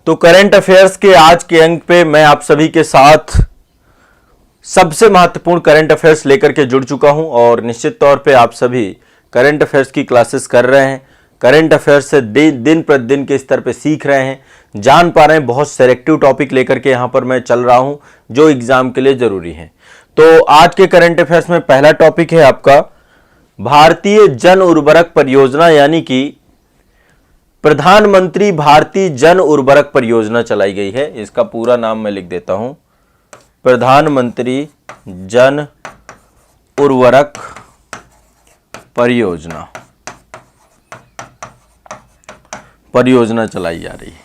तो current affairs के आज के अंक पे मैं आप सभी के साथ सबसे महत्वपूर्ण करंट अफेयर्स लेकर के जुड़ चुका हूं और निश्चित तौर पे आप सभी करंट अफेयर्स की क्लासेस कर रहे हैं। करंट अफेयर्स से दिन प्रतिदिन के स्तर पे सीख रहे हैं, जान पा रहे हैं। बहुत सेलेक्टिव टॉपिक लेकर के यहां पर मैं चल रहा हूं जो एग्जाम के लिए जरूरी है। तो आज के करंट अफेयर्स में पहला टॉपिक है आपका भारतीय जन उर्वरक परियोजना, यानी कि प्रधानमंत्री भारतीय जन उर्वरक परियोजना चलाई गई है। इसका पूरा नाम मैं लिख देता हूं, प्रधानमंत्री जन उर्वरक परियोजना चलाई जा रही है।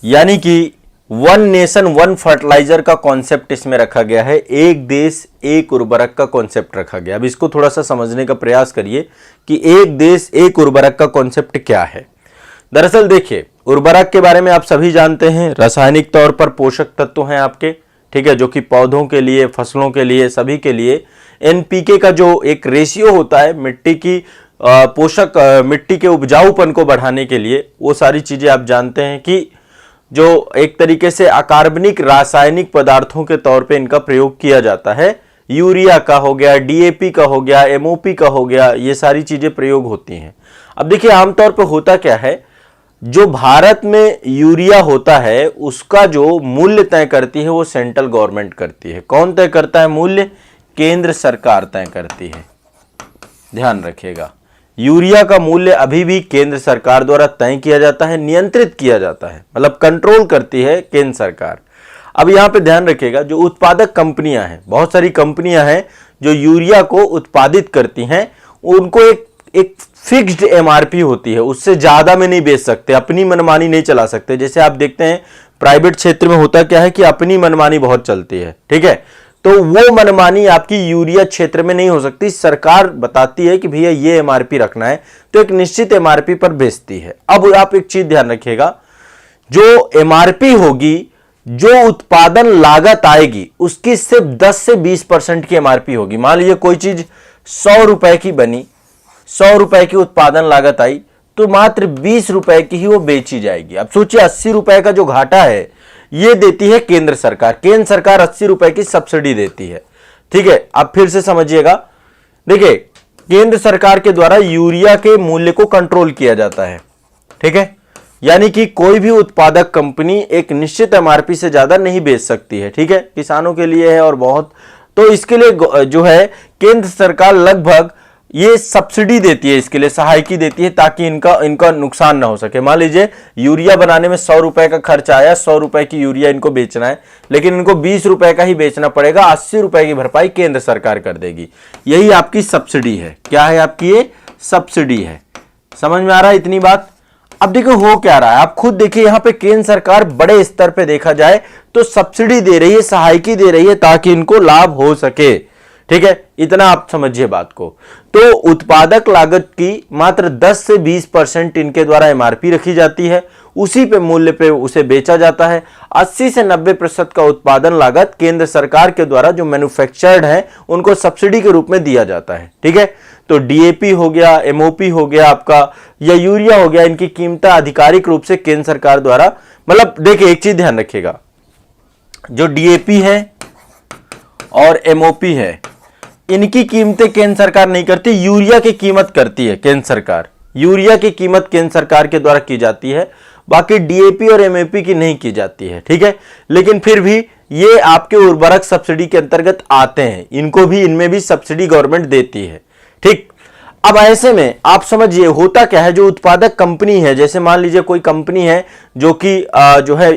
यानी कि वन नेशन वन फर्टिलाइजर का कॉन्सेप्ट इसमें रखा गया है, एक देश एक उर्वरक का कॉन्सेप्ट रखा गया। अब इसको थोड़ा सा समझने का प्रयास करिए कि एक देश एक उर्वरक का कॉन्सेप्ट क्या है। दरअसल देखिए, उर्वरक के बारे में आप सभी जानते हैं, रासायनिक तौर पर पोषक तत्व हैं आपके, ठीक है, जो कि पौधों के लिए, फसलों के लिए, सभी के लिए एनपीके का जो एक रेशियो होता है मिट्टी की मिट्टी के उपजाऊपन को बढ़ाने के लिए, वो सारी चीजें आप जानते हैं कि जो एक तरीके से अकार्बनिक रासायनिक पदार्थों के तौर पे इनका प्रयोग किया जाता है। यूरिया का हो गया, डीएपी का हो गया, एमओपी का हो गया, ये सारी चीजें प्रयोग होती हैं। अब देखिए, आमतौर पर होता क्या है, जो भारत में यूरिया होता है उसका जो मूल्य तय करती है वो सेंट्रल गवर्नमेंट करती है। कौन तय करता है मूल्य? केंद्र सरकार तय करती है। ध्यान रखिएगा, यूरिया का मूल्य अभी भी केंद्र सरकार द्वारा तय किया जाता है, नियंत्रित किया जाता है, मतलब कंट्रोल करती है केंद्र सरकार। अब यहां पे ध्यान रखिएगा, जो उत्पादक कंपनियां हैं, बहुत सारी कंपनियां हैं जो यूरिया को उत्पादित करती हैं, उनको एक फिक्स्ड एमआरपी होती है, उससे ज्यादा में नहीं बेच सकते, अपनी मनमानी नहीं चला सकते। जैसे आप देखते हैं प्राइवेट क्षेत्र में होता क्या है कि अपनी मनमानी बहुत चलती है, ठीक है, तो वो मनमानी आपकी यूरिया क्षेत्र में नहीं हो सकती। सरकार बताती है कि भैया ये एमआरपी रखना है, तो एक निश्चित एमआरपी पर बेचती है। अब आप एक चीज ध्यान रखिएगा, जो एमआरपी होगी, जो उत्पादन लागत आएगी, उसकी सिर्फ 10 से 20% की एमआरपी होगी। मान लीजिए कोई चीज 100 रुपए की बनी, 100 रुपए की उत्पादन लागत आई, तो मात्र 20 रुपए की ही वो बेची जाएगी। अब सोचिए, 80 रुपए का जो घाटा है ये देती है केंद्र सरकार। केंद्र सरकार 80 रुपए की सब्सिडी देती है, ठीक है। अब फिर से समझिएगा, देखिए, केंद्र सरकार के द्वारा यूरिया के मूल्य को कंट्रोल किया जाता है, ठीक है, यानी कि कोई भी उत्पादक कंपनी एक निश्चित एमआरपी से ज्यादा नहीं बेच सकती है, ठीक है। किसानों के लिए है और बहुत, तो इसके लिए जो है केंद्र सरकार लगभग ये सब्सिडी देती है, इसके लिए सहायकी देती है ताकि इनका नुकसान ना हो सके। मान लीजिए यूरिया बनाने में 100 रुपए का खर्च आया, 100 रुपए की यूरिया इनको बेचना है, लेकिन इनको 20 रुपए का ही बेचना पड़ेगा, 80 रुपए की भरपाई केंद्र सरकार कर देगी। यही आपकी सब्सिडी है। क्या है आपकी? ये सब्सिडी है। समझ में आ रहा है इतनी बात? अब देखो हो क्या रहा है, आप खुद देखिए, यहां पे केंद्र सरकार बड़े स्तर पे देखा जाए तो सब्सिडी दे रही है, सहायकी दे रही है ताकि इनको लाभ हो सके, ठीक है। इतना आप समझिए बात को। तो उत्पादक लागत की मात्र 10 से 20% इनके द्वारा एमआरपी रखी जाती है, उसी पे मूल्य पे उसे बेचा जाता है। 80 से 90% का उत्पादन लागत केंद्र सरकार के द्वारा जो मैन्युफैक्चर्ड है उनको सब्सिडी के रूप में दिया जाता है, ठीक है। तो डीएपी हो गया, एमओपी हो गया आपका, या यूरिया हो गया, इनकी कीमतें आधिकारिक रूप से केंद्र सरकार द्वारा, मतलब देखिए एक चीज ध्यान रखिएगा, जो डीएपी है और एमओपी है, इनकी कीमतें केंद्र सरकार नहीं करती, यूरिया की कीमत करती है केंद्र सरकार। यूरिया की कीमत केंद्र सरकार के द्वारा की जाती है, बाकी डीएपी और एमओपी की नहीं की जाती है, ठीक है। लेकिन फिर भी ये आपके उर्वरक सब्सिडी के अंतर्गत आते हैं, इनको भी, इनमें भी सब्सिडी गवर्नमेंट देती है, ठीक। अब ऐसे में आप समझिए होता क्या है, जो उत्पादक कंपनी है, जैसे मान लीजिए कोई कंपनी है जो कि जो है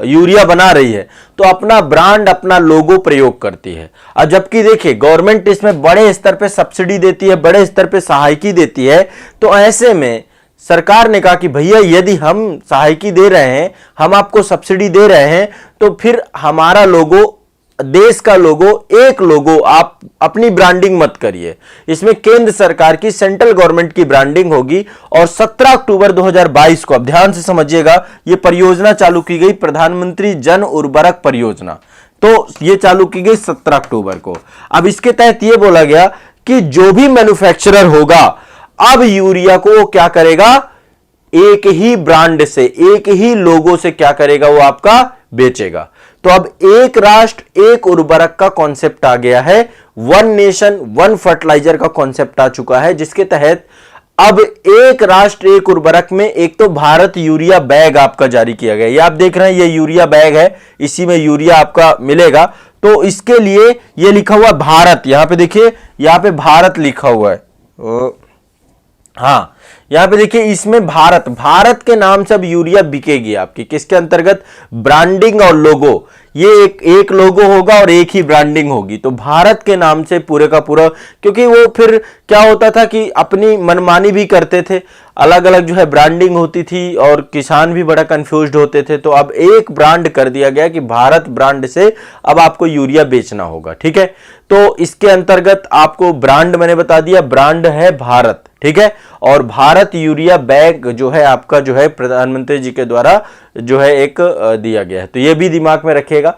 यूरिया बना रही है, तो अपना ब्रांड, अपना लोगो प्रयोग करती है। और जबकि देखिए गवर्नमेंट इसमें बड़े स्तर पे सब्सिडी देती है, बड़े स्तर पे सहायकी देती है, तो ऐसे में सरकार ने कहा कि भैया यदि हम सहायकी दे रहे हैं, हम आपको सब्सिडी दे रहे हैं, तो फिर हमारा लोगो, देश का लोगो, एक लोगो आप अपनी ब्रांडिंग मत करिए, इसमें केंद्र सरकार की, सेंट्रल गवर्नमेंट की ब्रांडिंग होगी। और 17 अक्टूबर 2022 को, अब ध्यान से समझिएगा, यह परियोजना चालू की गई, प्रधानमंत्री जन उर्वरक परियोजना, तो यह चालू की गई 17 अक्टूबर को। अब इसके तहत यह बोला गया कि जो भी मैन्युफैक्चरर होगा, अब यूरिया को क्या करेगा, एक ही ब्रांड से, एक ही लोगो से क्या करेगा, वो आपका बेचेगा। तो अब एक राष्ट्र एक उर्वरक का कॉन्सेप्ट आ गया है, वन नेशन वन फर्टिलाइजर का कॉन्सेप्ट आ चुका है, जिसके तहत अब एक राष्ट्र एक उर्वरक में एक तो भारत यूरिया बैग आपका जारी किया गया। ये आप देख रहे हैं, ये यूरिया बैग है, इसी में यूरिया आपका मिलेगा। तो इसके लिए ये लिखा हुआ भारत, यहां पे देखिए, यहां पे भारत लिखा हुआ है। हाँ, यहां पे देखिए, इसमें भारत, भारत के नाम से अब यूरिया बिकेगी आपकी। किसके अंतर्गत? ब्रांडिंग और लोगो, ये एक लोगो होगा और एक ही ब्रांडिंग होगी। तो भारत के नाम से पूरे का पूरा, क्योंकि वो फिर क्या होता था कि अपनी मनमानी भी करते थे, अलग अलग जो है ब्रांडिंग होती थी और किसान भी बड़ा कंफ्यूज्ड होते थे। तो अब एक ब्रांड कर दिया गया कि भारत ब्रांड से अब आपको यूरिया बेचना होगा। ठीक है, तो इसके अंतर्गत आपको ब्रांड मैंने बता दिया, ब्रांड है भारत। ठीक है, और भारत यूरिया बैग जो है आपका, जो है प्रधानमंत्री जी के द्वारा जो है एक दिया गया है। तो ये भी दिमाग में रखिएगा,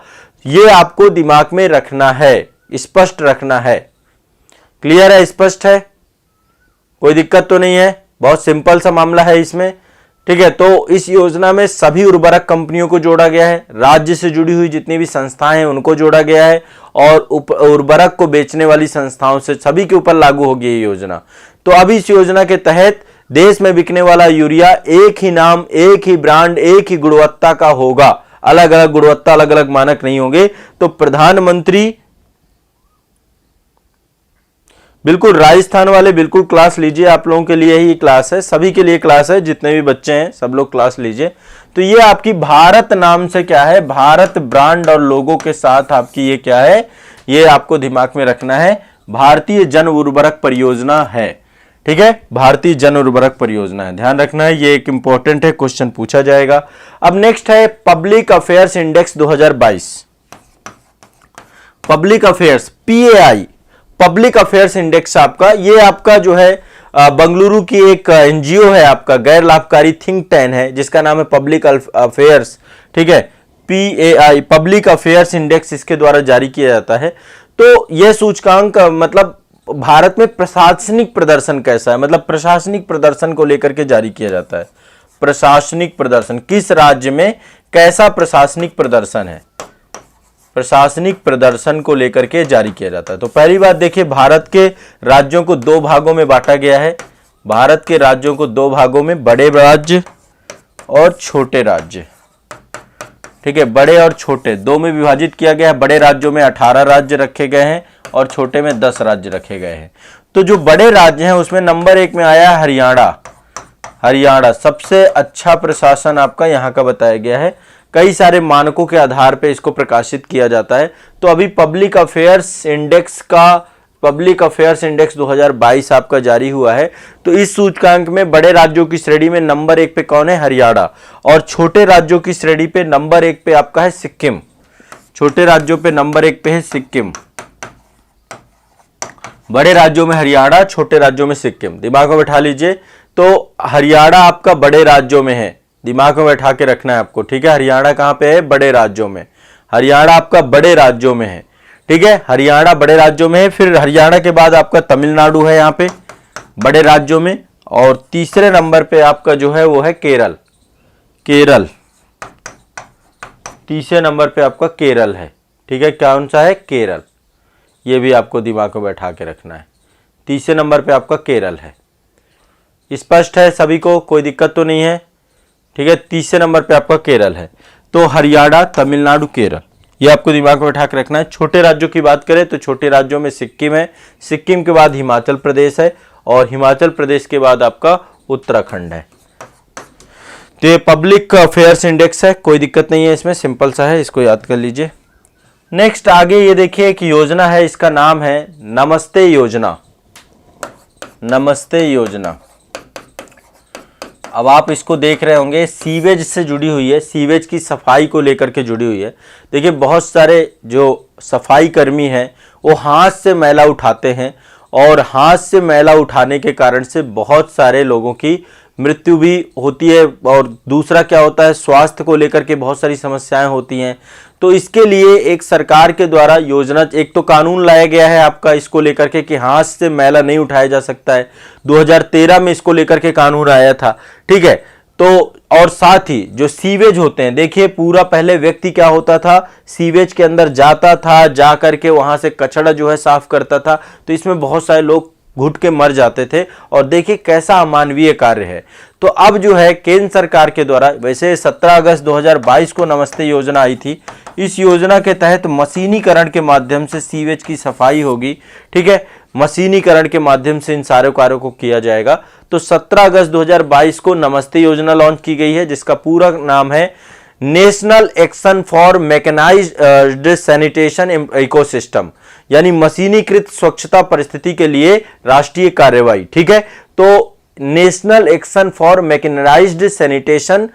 ये आपको दिमाग में रखना है, स्पष्ट रखना है। क्लियर है? स्पष्ट है? कोई दिक्कत तो नहीं है? बहुत सिंपल सा मामला है इसमें। ठीक है, तो इस योजना में सभी उर्वरक कंपनियों को जोड़ा गया है, राज्य से जुड़ी हुई जितनी भी संस्थाएं हैं उनको जोड़ा गया है, और उर्वरक को बेचने वाली संस्थाओं से सभी के ऊपर लागू होगी ये योजना। तो अब इस योजना के तहत देश में बिकने वाला यूरिया एक ही नाम, एक ही ब्रांड, एक ही गुणवत्ता का होगा, अलग अलग गुणवत्ता, अलग अलग मानक नहीं होंगे। तो प्रधानमंत्री, बिल्कुल राजस्थान वाले बिल्कुल क्लास लीजिए, आप लोगों के लिए ही क्लास है, सभी के लिए क्लास है, जितने भी बच्चे हैं सब लोग क्लास लीजिए। तो ये आपकी भारत नाम से क्या है, भारत ब्रांड और लोगों के साथ आपकी ये क्या है, ये आपको दिमाग में रखना है, भारतीय जन उर्वरक परियोजना है। ठीक है, भारतीय जन उर्वरक परियोजना है, ध्यान रखना है, ये एक इंपॉर्टेंट है, क्वेश्चन पूछा जाएगा। अब नेक्स्ट है public affairs index 2022, public affairs PAI, public affairs index आपका, ये आपका जो है बंगलुरु की एक एनजीओ है, आपका गैर लाभकारी थिंक टैंक है, जिसका नाम है पब्लिक अफेयर्स। ठीक है, पीएआई, पब्लिक अफेयर्स इंडेक्स, इसके द्वारा जारी किया जाता है। तो यह सूचकांक मतलब भारत में प्रशासनिक प्रदर्शन कैसा है, मतलब प्रशासनिक प्रदर्शन को लेकर के जारी किया जाता है। प्रशासनिक प्रदर्शन, किस राज्य में कैसा प्रशासनिक प्रदर्शन है, प्रशासनिक प्रदर्शन को लेकर के जारी किया जाता है। तो पहली बात देखिए, भारत के राज्यों को दो भागों में बांटा गया है, भारत के राज्यों को दो भागों में, बड़े राज्य और छोटे राज्य। ठीक है, बड़े और छोटे दो में विभाजित किया गया है। बड़े राज्यों में 18 राज्य रखे गए हैं और छोटे में 10 राज्य रखे गए हैं। तो जो बड़े राज्य हैं उसमें नंबर 1 में आया हरियाणा। हरियाणा सबसे अच्छा प्रशासन आपका यहाँ का बताया गया है, कई सारे मानकों के आधार पे इसको प्रकाशित किया जाता है। तो अभी पब्लिक अफेयर्स इंडेक्स का, पब्लिक अफेयर्स इंडेक्स 2022 आपका जारी हुआ है। तो इस सूचकांक में बड़े राज्यों की श्रेणी में नंबर 1 पे कौन है, हरियाणा, और छोटे राज्यों की श्रेणी पे नंबर 1 पे आपका है सिक्किम। छोटे राज्यों पे नंबर 1 पे है सिक्किम, बड़े राज्यों में हरियाणा, छोटे राज्यों में सिक्किम। दिमाग में बैठा लीजिए, तो हरियाणा आपका बड़े राज्यों में है, दिमाग में बैठा के रखना है आपको। ठीक है, हरियाणा कहां पे है, बड़े राज्यों में, हरियाणा आपका बड़े राज्यों में है। ठीक है, हरियाणा बड़े राज्यों में है। फिर हरियाणा के बाद आपका तमिलनाडु है यहाँ पे बड़े राज्यों में, और तीसरे नंबर पे आपका जो है वो है केरल। केरल तीसरे नंबर पे आपका केरल है। ठीक है, कौन सा है, केरल, ये भी आपको दिमाग में बैठा के रखना है। तीसरे नंबर पे आपका केरल है। स्पष्ट है सभी को, कोई दिक्कत तो नहीं है। ठीक है, तीसरे नंबर पे आपका केरल है। तो हरियाणा, तमिलनाडु, केरल, ये आपको दिमाग में बैठा के रखना है। छोटे राज्यों की बात करें तो छोटे राज्यों में सिक्किम है, सिक्किम के बाद हिमाचल प्रदेश है, और हिमाचल प्रदेश के बाद आपका उत्तराखंड है। तो ये पब्लिक अफेयर्स इंडेक्स है, कोई दिक्कत नहीं है इसमें, सिंपल सा है, इसको याद कर लीजिए। नेक्स्ट आगे ये देखिए एक योजना है, इसका नाम है नमस्ते योजना। नमस्ते योजना, अब आप इसको देख रहे होंगे, सीवेज से जुड़ी हुई है, सीवेज की सफाई को लेकर के जुड़ी हुई है। देखिए बहुत सारे जो सफाई कर्मी हैं वो हाथ से मैला उठाते हैं, और हाथ से मैला उठाने के कारण से बहुत सारे लोगों की मृत्यु भी होती है, और दूसरा क्या होता है, स्वास्थ्य को लेकर के बहुत सारी समस्याएं होती हैं। तो इसके लिए एक सरकार के द्वारा योजना, एक तो कानून लाया गया है आपका इसको लेकर के कि हाथ से मैला नहीं उठाया जा सकता है। 2013 में इसको लेकर के कानून आया था। ठीक है, तो और साथ ही जो सीवेज होते हैं, देखिए पूरा पहले व्यक्ति क्या होता था, सीवेज के अंदर जाता था, जा करके वहां से कचरा जो है साफ करता था, तो इसमें बहुत सारे लोग घुट के मर जाते थे और देखिए कैसा अमानवीय कार्य है। तो अब जो है केंद्र सरकार के द्वारा, वैसे 17 अगस्त 2022 को नमस्ते योजना आई थी, इस योजना के तहत मशीनीकरण के माध्यम से सीवेज की सफाई होगी, ठीक है, मशीनीकरण के माध्यम से इन सारे कार्यों को किया जाएगा। तो 17 अगस्त 2022 को नमस्ते योजना लॉन्च की गई है, जिसका पूरा नाम है National Action for Mechanised Sanitation Ecosystem, यानी मशीनीकृत स्वच्छता परिस्थिति के लिए राष्ट्रीय कार्यवाही, ठीक है। तो National Action for Mechanised Sanitation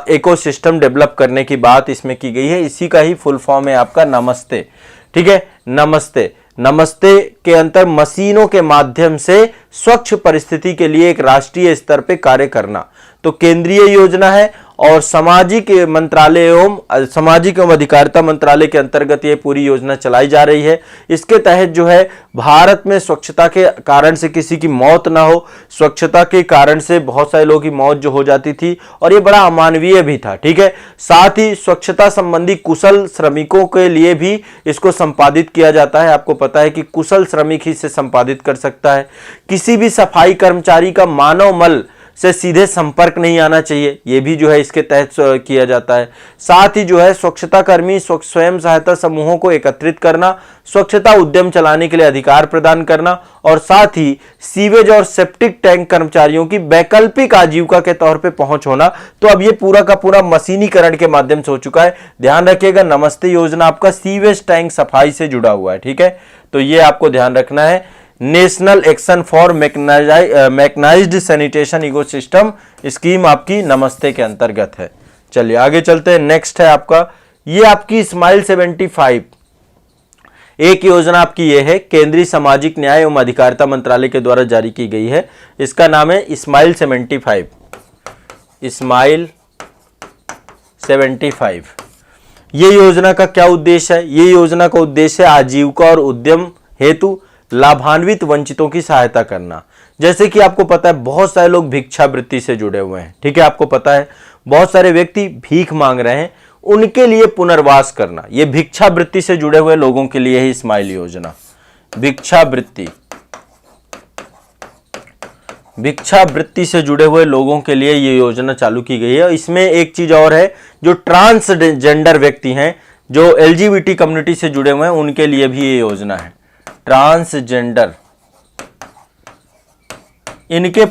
Ecosystem develop करने की बात इसमें की गई है, इसी का ही फुल फॉर्म है आपका नमस्ते, ठीक है। नमस्ते, नमस्ते के अंतर मशीनों के माध्यम से स्वच्छ परिस्थिति के लिए एक राष्ट्रीय स्तर पे कार्य करना, तो केंद्रीय योजना है और सामाजिक मंत्रालय एवं सामाजिक एवं अधिकारिता मंत्रालय के अंतर्गत ये पूरी योजना चलाई जा रही है। इसके तहत जो है भारत में स्वच्छता के कारण से किसी की मौत ना हो, स्वच्छता के कारण से बहुत सारे लोगों की मौत जो हो जाती थी और ये बड़ा अमानवीय भी था, ठीक है। साथ ही स्वच्छता संबंधी कुशल श्रमिकों के लिए भी इसको संपादित किया जाता है। आपको पता है कि कुशल श्रमिक ही इसे संपादित कर सकता है। किसी भी सफाई कर्मचारी का मानव मल से सीधे संपर्क नहीं आना चाहिए, ये भी जो है इसके तहत किया जाता है। साथ ही जो है स्वच्छता कर्मी स्वयं सहायता समूहों को एकत्रित करना, स्वच्छता उद्यम चलाने के लिए अधिकार प्रदान करना और साथ ही सीवेज और सेप्टिक टैंक कर्मचारियों की वैकल्पिक आजीविका के तौर पे पहुंच होना। तो अब ये पूरा का पूरा मशीनीकरण के माध्यम से हो चुका है। ध्यान रखिएगा, नमस्ते योजना आपका सीवेज टैंक सफाई से जुड़ा हुआ है, ठीक है। तो ये आपको ध्यान रखना है। National Action for Mechanised Sanitation Ecosystem scheme आपकी नमस्ते के अंतर्गत है। चलिए आगे चलते हैं। नेक्स्ट है आपका, ये आपकी स्माइल 75, एक योजना आपकी ये है, केंद्रीय सामाजिक न्याय एवं अधिकारिता मंत्रालय के द्वारा जारी की गई है। इसका नाम है स्माइल 75, स्माइल 75। ये योजना का क्या उद्देश्य है? ये योजना का उद्देश्य है आजीविका और उद्यम हेतु लाभान्वित वंचितों की सहायता करना। जैसे कि आपको पता है बहुत सारे लोग भिक्षावृत्ति से जुड़े हुए हैं, ठीक है। आपको पता है बहुत सारे व्यक्ति भीख मांग रहे हैं, उनके लिए पुनर्वास करना, ये भिक्षावृत्ति से जुड़े हुए लोगों के लिए ही स्माइल योजना। भिक्षावृत्ति से जुड़े हुए लोगों के लिए ये योजना चालू की गई है। इसमें एक चीज और है, जो ट्रांसजेंडर व्यक्ति हैं, जो एलजीबीटी कम्युनिटी से जुड़े हुए हैं, उनके लिए भी ये योजना है। ट्रांसजेंडर, इनका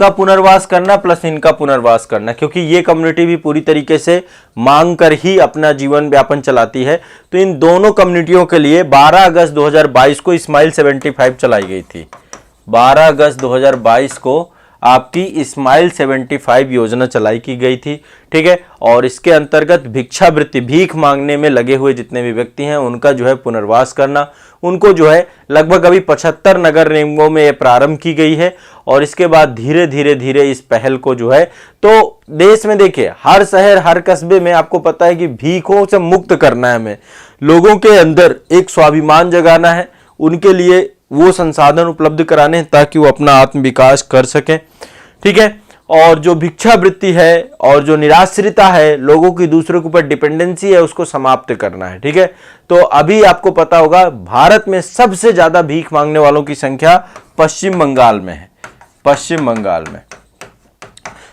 पुनर्वास करना प्लस इनका पुनर्वास करना, क्योंकि ये कम्युनिटी भी पूरी तरीके से मांग कर ही अपना जीवन व्यापन चलाती है। तो इन दोनों कम्युनिटियों के लिए 12 अगस्त 2022 को स्माइल 75 चलाई गई थी। 12 अगस्त 2022 को आपकी स्माइल 75 योजना चलाई की गई थी, ठीक है। और इसके अंतर्गत भिक्षावृत्ति, भीख मांगने में लगे हुए जितने भी व्यक्ति हैं उनका जो है पुनर्वास करना, उनको जो है लगभग अभी 75 नगर निगमों में प्रारंभ की गई है। और इसके बाद धीरे धीरे इस पहल को जो है, तो देश में देखिए हर शहर हर कस्बे में आपको पता है कि भीखों से मुक्त करना है हमें, लोगों के अंदर एक स्वाभिमान जगाना है, उनके लिए वो संसाधन उपलब्ध कराने ताकि वो अपना आत्म विकास कर सकें, ठीक है। और जो भिक्षावृत्ति है और जो निराश्रिता है, लोगों की दूसरे के ऊपर डिपेंडेंसी है, उसको समाप्त करना है, ठीक है। तो अभी आपको पता होगा भारत में सबसे ज्यादा भीख मांगने वालों की संख्या पश्चिम बंगाल में है। पश्चिम बंगाल में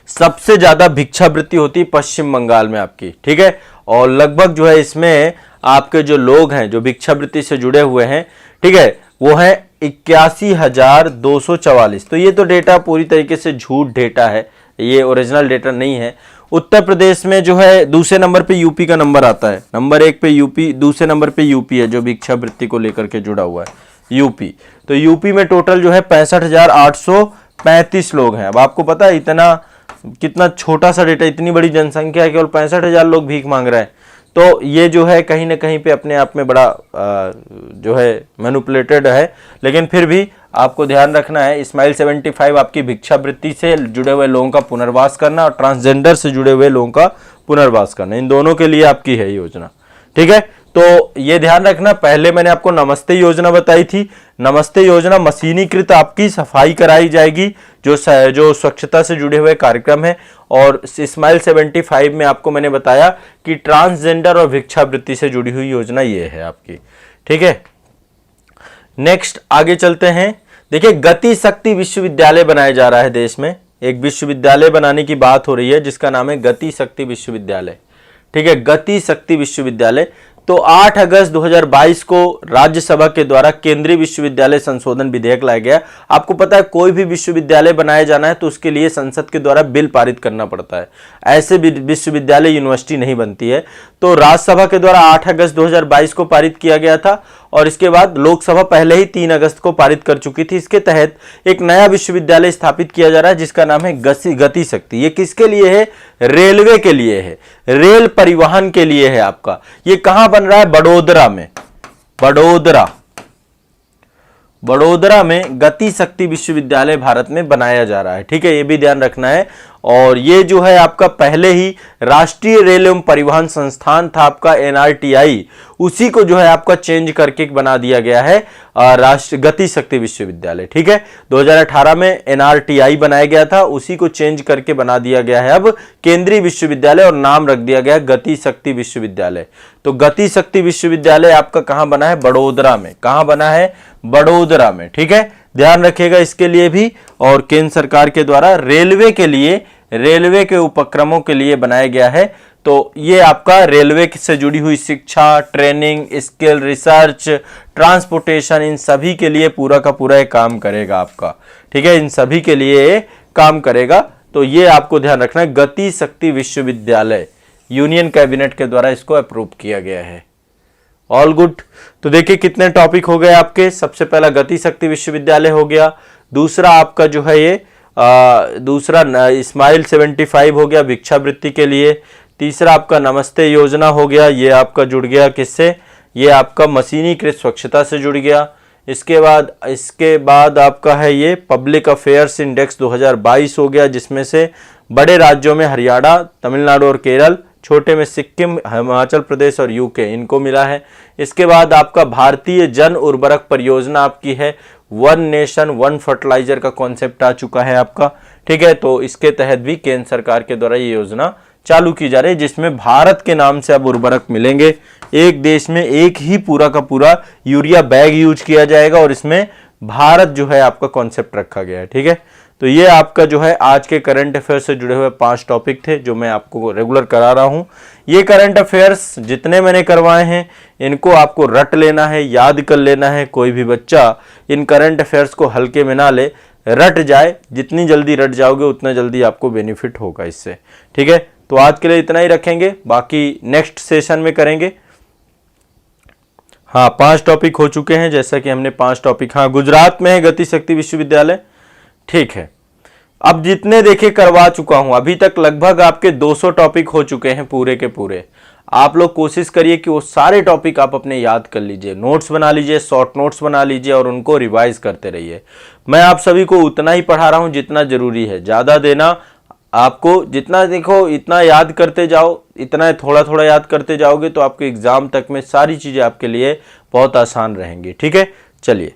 सबसे ज्यादा भिक्षावृत्ति होती है पश्चिम बंगाल में आपकी, ठीक है। और लगभग जो है इसमें आपके जो लोग हैं जो भिक्षावृत्ति से जुड़े हुए हैं, ठीक है, वो है 81,244। तो ये तो डेटा पूरी तरीके से झूठ डेटा है, ये ओरिजिनल डेटा नहीं है। उत्तर प्रदेश में जो है दूसरे नंबर पे यूपी का नंबर आता है, नंबर 1 पे यूपी, दूसरे नंबर पे यूपी है जो भिक्षावृत्ति को लेकर के जुड़ा हुआ है, यूपी। तो यूपी में टोटल जो है 65,835 लोग हैं। अब आपको पता है इतना कितना छोटा सा डेटा, इतनी बड़ी जनसंख्या है, केवल 65,000 लोग भीख मांग रहे हैं। तो ये जो है कहीं ना कहीं पे अपने आप में बड़ा जो है मैनिपुलेटेड है, लेकिन फिर भी आपको ध्यान रखना है स्माइल 75 आपकी भिक्षावृत्ति से जुड़े हुए लोगों का पुनर्वास करना और ट्रांसजेंडर से जुड़े हुए लोगों का पुनर्वास करना, इन दोनों के लिए आपकी है योजना, ठीक है। तो ये ध्यान रखना, पहले मैंने आपको नमस्ते योजना बताई थी। नमस्ते योजना मशीनीकृत आपकी सफाई कराई जाएगी, जो स्वच्छता से जुड़े हुए कार्यक्रम है। और स्माइल 75 में आपको मैंने बताया कि ट्रांसजेंडर और भिक्षावृत्ति से जुड़ी हुई योजना ये है आपकी। ठीक है, नेक्स्ट आगे चलते हैं। देखिए, गति शक्ति विश्वविद्यालय बनाया जा रहा है देश में। एक विश्वविद्यालय बनाने की बात हो रही है जिसका नाम है गति शक्ति विश्वविद्यालय। ठीक है, गति शक्ति विश्वविद्यालय। तो 8 अगस्त 2022 को राज्यसभा के द्वारा केंद्रीय विश्वविद्यालय संशोधन विधेयक लाया गया। आपको पता है, कोई भी विश्वविद्यालय बनाया जाना है तो उसके लिए संसद के द्वारा बिल पारित करना पड़ता है। ऐसे विश्वविद्यालय यूनिवर्सिटी नहीं बनती है। तो राज्यसभा के द्वारा 8 अगस्त 2022 को पारित किया गया था और इसके बाद लोकसभा पहले ही 3 अगस्त को पारित कर चुकी थी। इसके तहत एक नया विश्वविद्यालय स्थापित किया जा रहा है जिसका नाम है गति शक्ति। ये किसके लिए है? रेलवे के लिए है, रेल परिवहन के लिए है आपका। ये कहां बन रहा है? बड़ोदरा में। बड़ोदरा में गति शक्ति विश्वविद्यालय भारत में बनाया जा रहा है। ठीक है, ये भी ध्यान रखना है। और ये जो है आपका पहले ही राष्ट्रीय रेल एवं परिवहन संस्थान था आपका NRTI, उसी को जो है आपका चेंज करके बना दिया गया है राष्ट्रीय गति शक्ति विश्वविद्यालय। ठीक है, 2018 में NRTI बनाया गया था, उसी को चेंज करके बना दिया गया है अब केंद्रीय विश्वविद्यालय और नाम रख दिया गया है गति शक्ति विश्वविद्यालय। तो गति शक्ति विश्वविद्यालय आपका कहां बना है? बड़ोदरा में। कहां बना है? बड़ोदरा में। ठीक है, ध्यान रखिएगा इसके लिए भी। और केंद्र सरकार के द्वारा रेलवे के लिए, रेलवे के उपक्रमों के लिए बनाया गया है। तो ये आपका रेलवे से जुड़ी हुई शिक्षा, ट्रेनिंग, स्किल, रिसर्च, ट्रांसपोर्टेशन, इन सभी के लिए पूरा का पूरा ये काम करेगा आपका। ठीक है, इन सभी के लिए काम करेगा। तो ये आपको ध्यान रखना है, गति शक्ति विश्वविद्यालय यूनियन कैबिनेट के द्वारा इसको अप्रूव किया गया है। All good. तो देखिए कितने टॉपिक हो गए आपके। सबसे पहला गति शक्ति विश्वविद्यालय हो गया, दूसरा आपका जो है ये दूसरा स्माइल 75 हो गया भिक्षावृत्ति के लिए, तीसरा आपका नमस्ते योजना हो गया, ये आपका जुड़ गया किससे? ये आपका मशीनीकृत स्वच्छता से जुड़ गया। इसके बाद आपका है ये पब्लिक अफेयर्स इंडेक्स 2022 हो गया, जिसमें से बड़े राज्यों में हरियाणा, तमिलनाडु और केरल, छोटे में सिक्किम, हिमाचल प्रदेश और यूके इनको मिला है। इसके बाद आपका भारतीय जन उर्वरक परियोजना आपकी है, वन नेशन वन फर्टिलाइजर का कॉन्सेप्ट आ चुका है आपका। ठीक है, तो इसके तहत भी केंद्र सरकार के द्वारा ये योजना चालू की जा रही है, जिसमें भारत के नाम से अब उर्वरक मिलेंगे। एक देश में एक ही पूरा का पूरा यूरिया बैग यूज किया जाएगा और इसमें भारत जो है आपका कॉन्सेप्ट रखा गया है। ठीक है, तो ये आपका जो है आज के करंट अफेयर्स से जुड़े हुए 5 टॉपिक थे जो मैं आपको रेगुलर करा रहा हूँ। ये करंट अफेयर्स जितने मैंने करवाए हैं इनको आपको रट लेना है, याद कर लेना है। कोई भी बच्चा इन करंट अफेयर्स को हल्के में ना ले, रट जाए। जितनी जल्दी रट जाओगे उतना जल्दी आपको बेनिफिट होगा इससे। ठीक है, तो आज के लिए इतना ही रखेंगे, बाकी नेक्स्ट सेशन में करेंगे। हाँ, 5 टॉपिक हो चुके हैं, जैसा कि हमने 5 टॉपिक, हाँ गुजरात में है गति शक्ति विश्वविद्यालय। ठीक है, अब जितने देखे करवा चुका हूं, अभी तक लगभग आपके 200 टॉपिक हो चुके हैं पूरे के पूरे। आप लोग कोशिश करिए कि वो सारे टॉपिक आप अपने याद कर लीजिए, नोट्स बना लीजिए, शॉर्ट नोट्स बना लीजिए और उनको रिवाइज करते रहिए। मैं आप सभी को उतना ही पढ़ा रहा हूं जितना जरूरी है, ज़्यादा देना आपको जितना देखो इतना याद करते जाओ, इतना थोड़ा थोड़ा याद करते जाओगे तो आपके एग्जाम तक में सारी चीज़ें आपके लिए बहुत आसान रहेंगी। ठीक है, चलिए